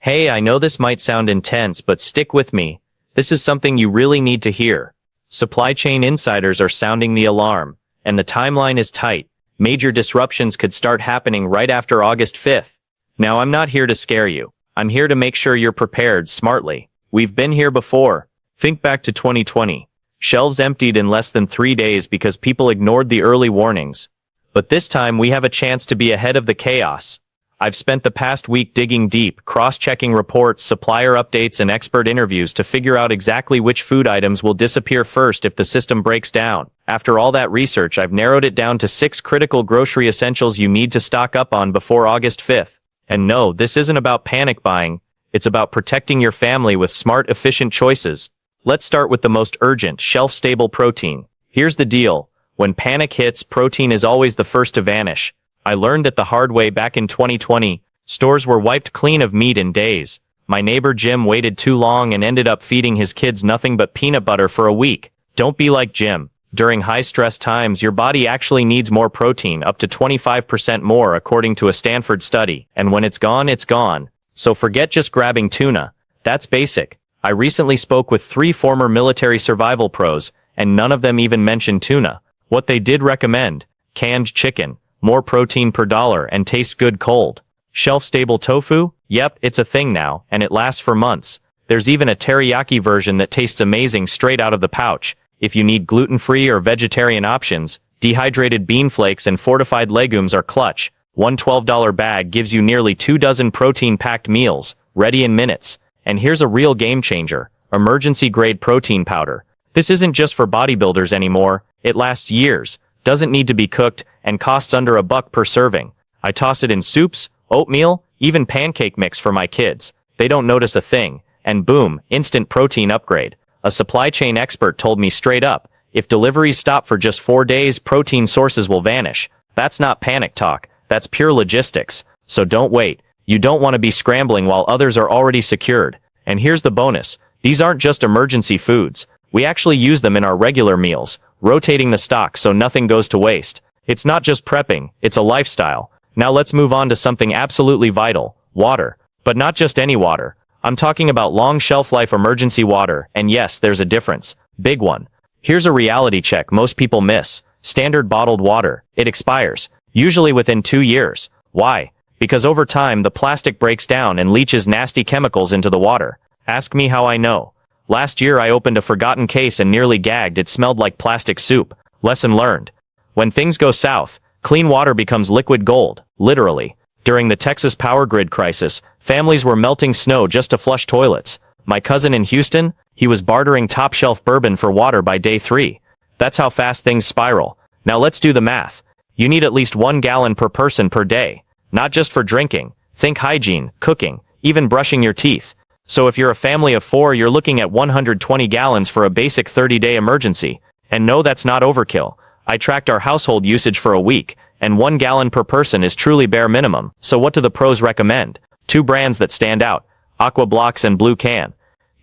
Hey, I know this might sound intense, but stick with me. This is something you really need to hear. Supply chain insiders are sounding the alarm, and the timeline is tight. Major disruptions could start happening right after August 5th. Now, I'm not here to scare you. I'm here to make sure you're prepared smartly. We've been here before. Think back to 2020. Shelves emptied in less than 3 days because people ignored the early warnings. But this time we have a chance to be ahead of the chaos. I've spent the past week digging deep, cross-checking reports, supplier updates, and expert interviews to figure out exactly which food items will disappear first if the system breaks down. After all that research, I've narrowed it down to 6 critical grocery essentials you need to stock up on before August 5th. And no, this isn't about panic buying. It's about protecting your family with smart, efficient choices. Let's start with the most urgent, shelf-stable protein. Here's the deal. When panic hits, protein is always the first to vanish. I learned that the hard way back in 2020. Stores were wiped clean of meat in days. My neighbor Jim waited too long and ended up feeding his kids nothing but peanut butter for a week. Don't be like Jim. During high-stress times, your body actually needs more protein, up to 25% more according to a Stanford study. And when it's gone, it's gone. So forget just grabbing tuna. That's basic. I recently spoke with 3 former military survival pros, and none of them even mentioned tuna. What they did recommend: canned chicken. More protein per dollar and tastes good cold. Shelf-stable tofu? Yep, it's a thing now, and it lasts for months. There's even a teriyaki version that tastes amazing straight out of the pouch. If you need gluten-free or vegetarian options, dehydrated bean flakes and fortified legumes are clutch. One $12 bag gives you nearly 2 dozen protein-packed meals, ready in minutes. And here's a real game-changer: emergency-grade protein powder. This isn't just for bodybuilders anymore. It lasts years, doesn't need to be cooked, and costs under $1 per serving. I toss it in soups, oatmeal, even pancake mix for my kids. They don't notice a thing, and boom, instant protein upgrade. A supply chain expert told me straight up, if deliveries stop for just 4 days, protein sources will vanish. That's not panic talk, that's pure logistics. So don't wait. You don't want to be scrambling while others are already secured. And here's the bonus: these aren't just emergency foods. We actually use them in our regular meals, rotating the stock so nothing goes to waste. It's not just prepping, it's a lifestyle. Now let's move on to something absolutely vital: water. But not just any water. I'm talking about long shelf life emergency water, and yes, there's a difference. Big one. Here's a reality check most people miss. Standard bottled water. It expires, usually within 2 years. Why? Because over time the plastic breaks down and leaches nasty chemicals into the water. Ask me how I know. Last year I opened a forgotten case and nearly gagged. It smelled like plastic soup. Lesson learned. When things go south, clean water becomes liquid gold, literally. During the Texas power grid crisis, families were melting snow just to flush toilets. My cousin in Houston, he was bartering top-shelf bourbon for water by day 3. That's how fast things spiral. Now let's do the math. You need at least 1 gallon per person per day. Not just for drinking. Think hygiene, cooking, even brushing your teeth. So if you're a family of 4, you're looking at 120 gallons for a basic 30-day emergency. And no, that's not overkill. I tracked our household usage for a week, and 1 gallon per person is truly bare minimum. So what do the pros recommend? 2 brands that stand out: Aqua Blocks and Blue Can.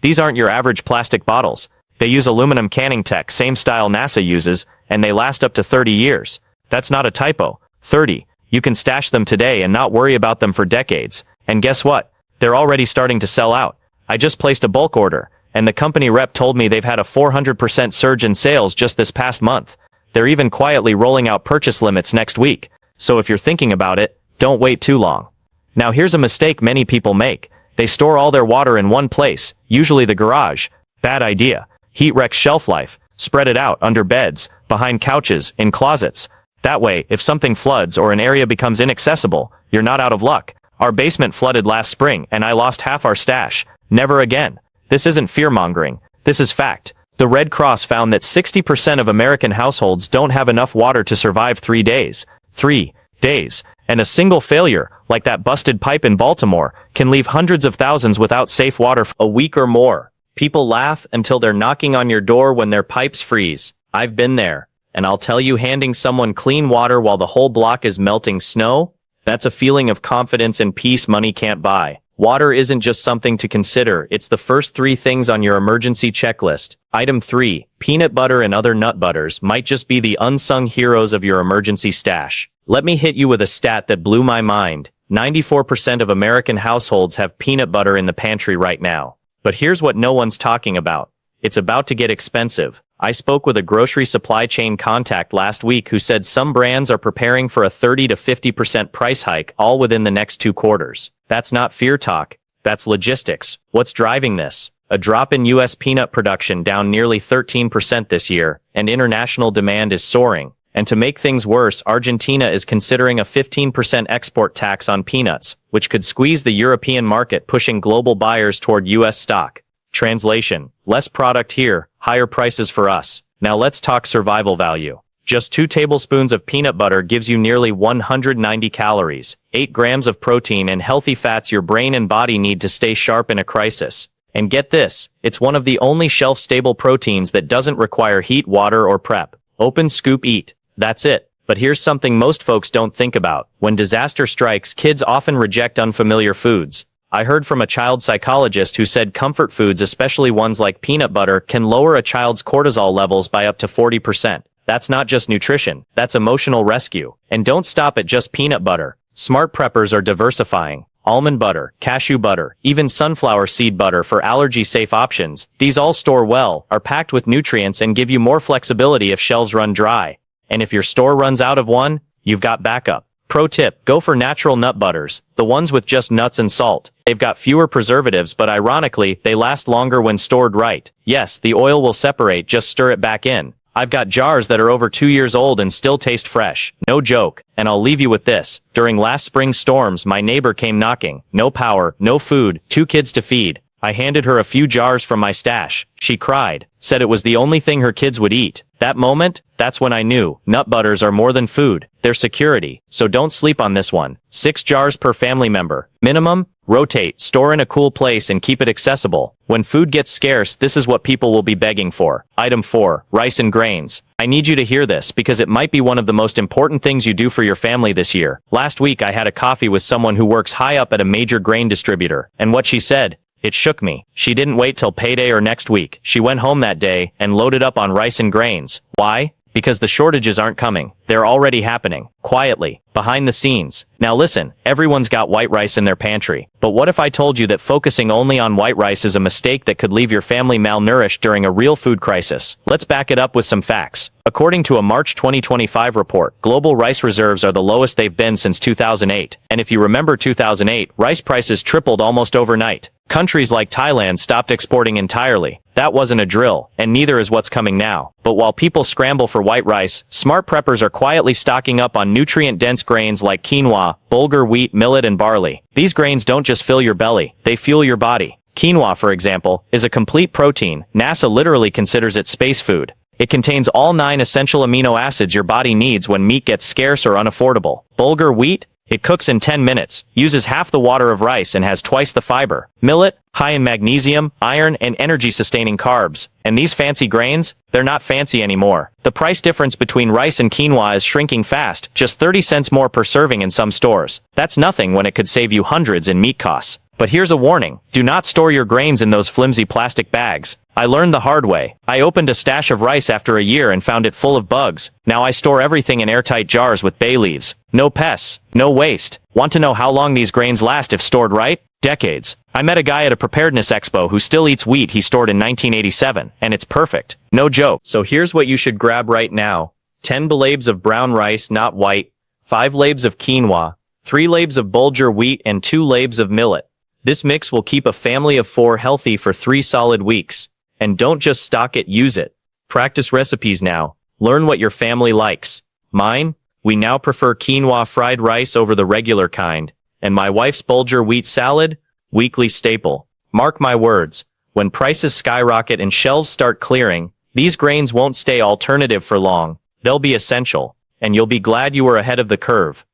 These aren't your average plastic bottles. They use aluminum canning tech, same style NASA uses, and they last up to 30 years. That's not a typo. 30. You can stash them today and not worry about them for decades. And guess what? They're already starting to sell out. I just placed a bulk order, and the company rep told me they've had a 400% surge in sales just this past month. They're even quietly rolling out purchase limits next week. So if you're thinking about it, don't wait too long. Now here's a mistake many people make. They store all their water in one place, usually the garage. Bad idea. Heat wrecks shelf life. Spread it out under beds, behind couches, in closets. That way, if something floods or an area becomes inaccessible, you're not out of luck. Our basement flooded last spring and I lost half our stash. Never again. This isn't fear-mongering. This is fact. The Red Cross found that 60% of American households don't have enough water to survive 3 days. 3 days. And a single failure, like that busted pipe in Baltimore, can leave hundreds of thousands without safe water for a week or more. People laugh until they're knocking on your door when their pipes freeze. I've been there. And I'll tell you, handing someone clean water while the whole block is melting snow, that's a feeling of confidence and peace money can't buy. Water isn't just something to consider, it's the first 3 things on your emergency checklist. Item 3, peanut butter and other nut butters might just be the unsung heroes of your emergency stash. Let me hit you with a stat that blew my mind. 94% of American households have peanut butter in the pantry right now. But here's what no one's talking about. It's about to get expensive. I spoke with a grocery supply chain contact last week who said some brands are preparing for a 30 to 50% price hike all within the next 2 quarters. That's not fear talk. That's logistics. What's driving this? A drop in U.S. peanut production down nearly 13% this year, and international demand is soaring. And to make things worse, Argentina is considering a 15% export tax on peanuts, which could squeeze the European market, pushing global buyers toward U.S. stock. Translation: less product here, higher prices for us. Now let's talk survival value. Just 2 tablespoons of peanut butter gives you nearly 190 calories, 8 grams of protein and healthy fats your brain and body need to stay sharp in a crisis. And get this, it's one of the only shelf-stable proteins that doesn't require heat, water, or prep. Open, scoop, eat. That's it. But here's something most folks don't think about. When disaster strikes, kids often reject unfamiliar foods. I heard from a child psychologist who said comfort foods, especially ones like peanut butter, can lower a child's cortisol levels by up to 40%. That's not just nutrition, that's emotional rescue. And don't stop at just peanut butter. Smart preppers are diversifying. Almond butter, cashew butter, even sunflower seed butter for allergy-safe options. These all store well, are packed with nutrients, and give you more flexibility if shelves run dry. And if your store runs out of one, you've got backup. Pro tip, go for natural nut butters, the ones with just nuts and salt. They've got fewer preservatives, but ironically, they last longer when stored right. Yes, the oil will separate, just stir it back in. I've got jars that are over 2 years old and still taste fresh. No joke. And I'll leave you with this. During last spring's storms, my neighbor came knocking. No power, no food, 2 kids to feed. I handed her a few jars from my stash. She cried, said it was the only thing her kids would eat. That moment, that's when I knew, nut butters are more than food. They're security. So don't sleep on this one. 6 jars per family member. Minimum. Rotate, store in a cool place, and keep it accessible. When food gets scarce, this is what people will be begging for. Item 4, rice and grains. I need you to hear this because it might be one of the most important things you do for your family this year. Last week I had a coffee with someone who works high up at a major grain distributor, and what she said, it shook me. She didn't wait till payday or next week. She went home that day and loaded up on rice and grains. Why? Because the shortages aren't coming. They're already happening. Quietly. Behind the scenes. Now listen, everyone's got white rice in their pantry. But what if I told you that focusing only on white rice is a mistake that could leave your family malnourished during a real food crisis? Let's back it up with some facts. According to a March 2025 report, global rice reserves are the lowest they've been since 2008. And if you remember 2008, rice prices tripled almost overnight. Countries like Thailand stopped exporting entirely. That wasn't a drill, and neither is what's coming now. But while people scramble for white rice, smart preppers are quietly stocking up on nutrient-dense grains like quinoa, bulgur wheat, millet, and barley. These grains don't just fill your belly, they fuel your body. Quinoa, for example, is a complete protein. NASA literally considers it space food. It contains all 9 essential amino acids your body needs when meat gets scarce or unaffordable. Bulgur wheat? It cooks in 10 minutes, uses half the water of rice, and has twice the fiber. Millet? High in magnesium, iron, and energy-sustaining carbs. And these fancy grains? They're not fancy anymore. The price difference between rice and quinoa is shrinking fast, just 30 cents more per serving in some stores. That's nothing when it could save you hundreds in meat costs. But here's a warning. Do not store your grains in those flimsy plastic bags. I learned the hard way. I opened a stash of rice after a year and found it full of bugs. Now I store everything in airtight jars with bay leaves. No pests, no waste. Want to know how long these grains last if stored right? Decades. I met a guy at a Preparedness Expo who still eats wheat he stored in 1987, and it's perfect. No joke. So here's what you should grab right now. 10 labes of brown rice, not white, 5 labes of quinoa, 3 labes of bulgur wheat, and 2 labes of millet. This mix will keep a family of 4 healthy for 3 solid weeks. And don't just stock it, use it. Practice recipes now. Learn what your family likes. Mine? We now prefer quinoa fried rice over the regular kind. And my wife's bulgur wheat salad? Weekly staple. Mark my words. When prices skyrocket and shelves start clearing, these grains won't stay alternative for long. They'll be essential. And you'll be glad you were ahead of the curve.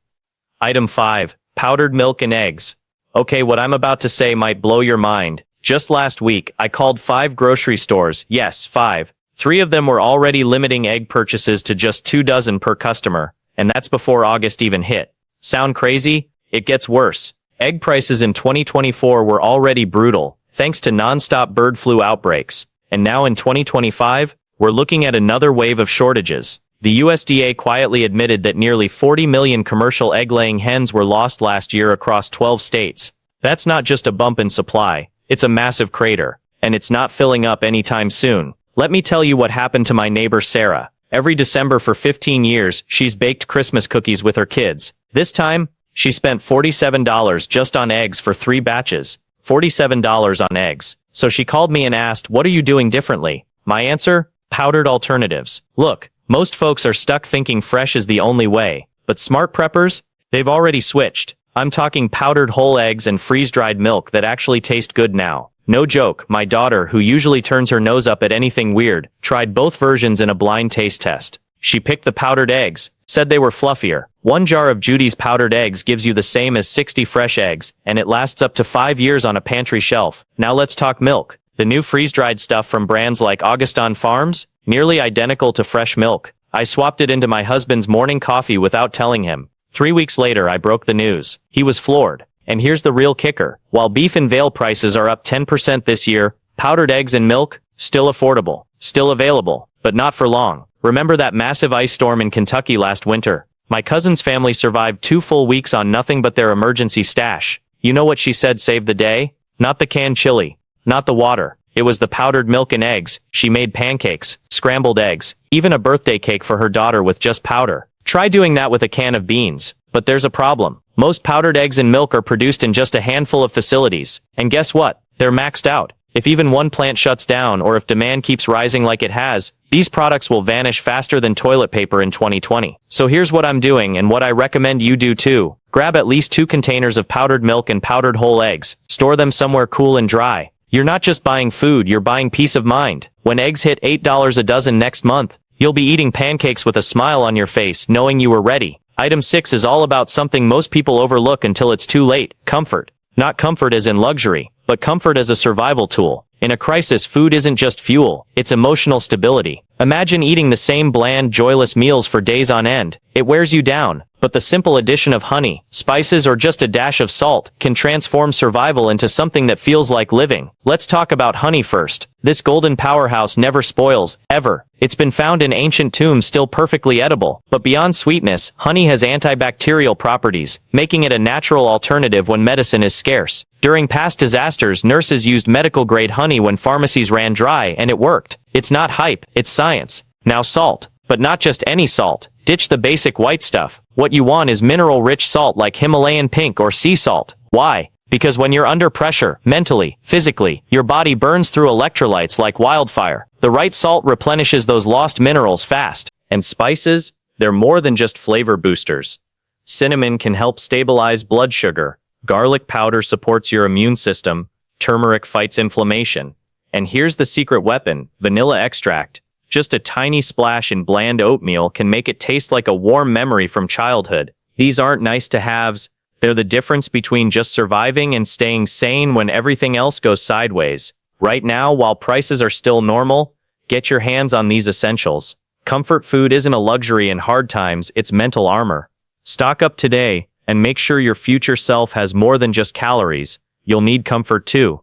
Item 5. Powdered milk and eggs. Okay, what I'm about to say might blow your mind. Just last week, I called 5 grocery stores. Yes, 5. 3 of them were already limiting egg purchases to just 2 dozen per customer. And that's before August even hit. Sound crazy? It gets worse. Egg prices in 2024 were already brutal, thanks to non-stop bird flu outbreaks. And now in 2025, we're looking at another wave of shortages. The USDA quietly admitted that nearly 40 million commercial egg-laying hens were lost last year across 12 states. That's not just a bump in supply, it's a massive crater. And it's not filling up anytime soon. Let me tell you what happened to my neighbor Sarah. Every December for 15 years, she's baked Christmas cookies with her kids. This time, she spent $47 just on eggs for 3 batches. $47 on eggs. So she called me and asked, "What are you doing differently?" My answer? Powdered alternatives. Look, most folks are stuck thinking fresh is the only way. But smart preppers? They've already switched. I'm talking powdered whole eggs and freeze-dried milk that actually taste good now. No joke, my daughter, who usually turns her nose up at anything weird, tried both versions in a blind taste test. She picked the powdered eggs, said they were fluffier. 1 jar of Judy's powdered eggs gives you the same as 60 fresh eggs, and it lasts up to 5 years on a pantry shelf. Now let's talk milk. The new freeze-dried stuff from brands like Augustin Farms? Nearly identical to fresh milk. I swapped it into my husband's morning coffee without telling him. 3 weeks later I broke the news. He was floored. And here's the real kicker. While beef and veal prices are up 10% this year, powdered eggs and milk, still affordable, still available, but not for long. Remember that massive ice storm in Kentucky last winter? My cousin's family survived 2 full weeks on nothing but their emergency stash. You know what she said saved the day? Not the canned chili, not the water. It was the powdered milk and eggs. She made pancakes, scrambled eggs, even a birthday cake for her daughter with just powder. Try doing that with a can of beans. But there's a problem. Most powdered eggs and milk are produced in just a handful of facilities. And guess what? They're maxed out. If even one plant shuts down or if demand keeps rising like it has, these products will vanish faster than toilet paper in 2020. So here's what I'm doing and what I recommend you do too. Grab at least 2 containers of powdered milk and powdered whole eggs. Store them somewhere cool and dry. You're not just buying food, you're buying peace of mind. When eggs hit $8 a dozen next month, you'll be eating pancakes with a smile on your face knowing you were ready. Item 6 is all about something most people overlook until it's too late. Comfort. Not comfort as in luxury, but comfort as a survival tool. In a crisis, food isn't just fuel, it's emotional stability. Imagine eating the same bland, joyless meals for days on end. It wears you down, but the simple addition of honey, spices, or just a dash of salt can transform survival into something that feels like living. Let's talk about honey first. This golden powerhouse never spoils, ever. It's been found in ancient tombs still perfectly edible. But beyond sweetness, honey has antibacterial properties, making it a natural alternative when medicine is scarce. During past disasters, nurses used medical-grade honey when pharmacies ran dry, and it worked. It's not hype, it's science. Now salt. But not just any salt. Ditch the basic white stuff. What you want is mineral-rich salt like Himalayan pink or sea salt. Why? Because when you're under pressure, mentally, physically, your body burns through electrolytes like wildfire. The right salt replenishes those lost minerals fast. And spices? They're more than just flavor boosters. Cinnamon can help stabilize blood sugar. Garlic powder supports your immune system. Turmeric fights inflammation. And here's the secret weapon, vanilla extract. Just a tiny splash in bland oatmeal can make it taste like a warm memory from childhood. These aren't nice-to-haves. They're the difference between just surviving and staying sane when everything else goes sideways. Right now, while prices are still normal, get your hands on these essentials. Comfort food isn't a luxury in hard times, it's mental armor. Stock up today, and make sure your future self has more than just calories. You'll need comfort too.